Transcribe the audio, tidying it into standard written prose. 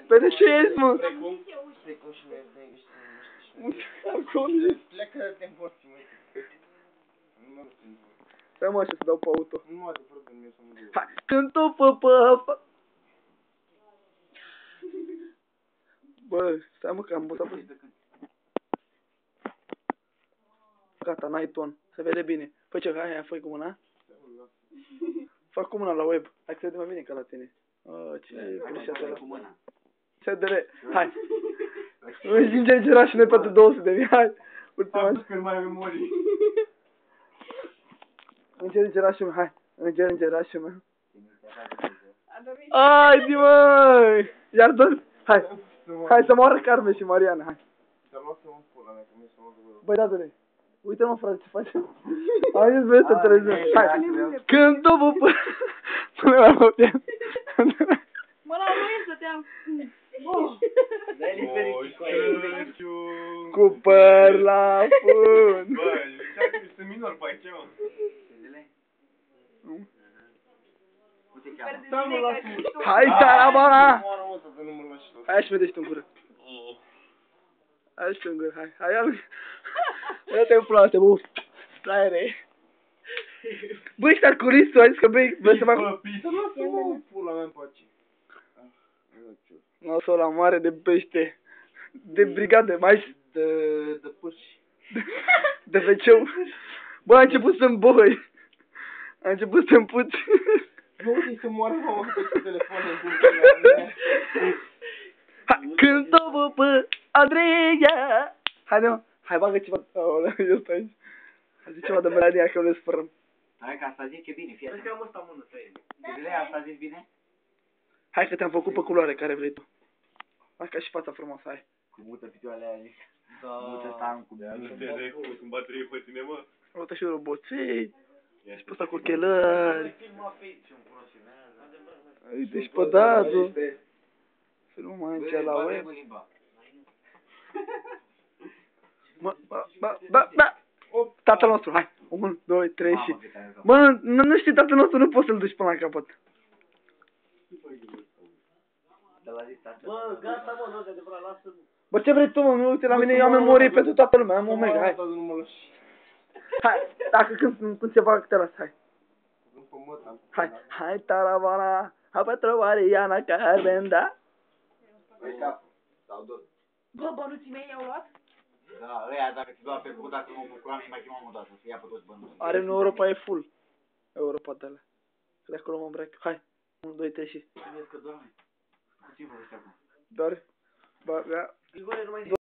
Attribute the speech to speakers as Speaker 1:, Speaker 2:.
Speaker 1: Păi de ce ești, mă?
Speaker 2: Precum și
Speaker 1: Acolo.
Speaker 2: plecă-te în porți, măi. Nu mă duc.
Speaker 1: Stai mă așa să dau pe auto.
Speaker 2: Nu mă duc, fără că mi-e să mă duc.
Speaker 1: Hai, când o păpă. Bă, stai mă că am băsat pe... Gata, n-ai ton. Se vede bine. Fă ce, hai, fă cu mâna. Fac cu mâna la web. Hai că se vede mai bine ca la tine. Ce preșeată ăla. CDR, hai. Îngeri gerașul noi pentru 200.000, hai.
Speaker 2: Am dus că nu mai am memorie.
Speaker 1: Îngeri gerașul meu, hai. Îngeri gerașul meu. Hai, zi, măi. Iar dă hai. Hai să moară Carmen și Mariana, hai.
Speaker 2: Să-mi luat să mă pula mea, că mi-e să mă duc.
Speaker 1: Băi, da-te-le. Uite-mă, frate, ce faci. Hai, îți vezi să trezim. Hai. Când o bupă. Pune la motel.
Speaker 3: Mă, la lui să te-am.
Speaker 1: Cu păr la fund.
Speaker 2: Bă, ziceam că sunt minor pe aici, mă.
Speaker 1: Nu?
Speaker 2: Da, mă, lasă-mă.
Speaker 1: Hai, tarabana!
Speaker 2: Moară, mă, să nu mă lași tot.
Speaker 1: Hai și vedeți în gură. Hai și în gură, hai. Hai, ia-te în pula, te bă. Fraiere. Bă, ăștia cu ristul, ai zis că băi, bă, să fac...
Speaker 2: Să lasă-mă, pula mea în pace.
Speaker 1: Nu o la mare de pește. De brigadă, mai...
Speaker 2: De pârși.
Speaker 1: De veceu. Bă, a început să-mi boi. A început să-mi puți.
Speaker 2: Nu știi să moară, mă, pe telefon în bucările.
Speaker 1: Hai, când o bupă, Andreea. Haide, mă. Hai, bagă ceva. Aolea, eu stai aici. Hai, zi ceva de melania, că nu spărăm.
Speaker 4: Hai că asta zice bine, fie. Vezi că am ăsta mână să iei. Vedele, asta zici bine?
Speaker 1: Hai că te-am făcut pe culoare care vrei tu. Hai ca și fața frumoasă, hai.
Speaker 4: Cu mută picioarele aia. Da. Mută stam cu
Speaker 2: Nu te recul, sunt baterie pe tine, mă.
Speaker 1: Uite și roboței. Și pe ăsta cu ochelari. Uite și pe Dadu. Filmă aici la web. Bă. Tatăl nostru, hai. 1, 2, 3 și... Bă, nu știi tatăl nostru, nu poți să-l duci până la capăt.
Speaker 4: Bă, gata, mă, nu, de adevărat, lasă-l.
Speaker 1: Bă, ce vrei tu, mă? Nu, uite la mine, eu am memorie pentru toată lumea, am omega, hai. Hai, dacă când se facă câte las, hai. Hai, taravana, hai pe Mariana Carmen, da?
Speaker 3: Bă, bănuții mei i-au luat?
Speaker 4: Da, ăia, dacă ți doar pe cuvânt, dacă mă bucuram, îi mai chemam o dată, să ia pe toți bănuții.
Speaker 1: Are în Europa, e full. Europa de alea. De acolo mă îmbrac. Hai, 1, 2, 3 și...
Speaker 4: Vezi că doarme. Cu ce vorbești acum?
Speaker 1: Doar... Bă,
Speaker 4: Grigore, nu mai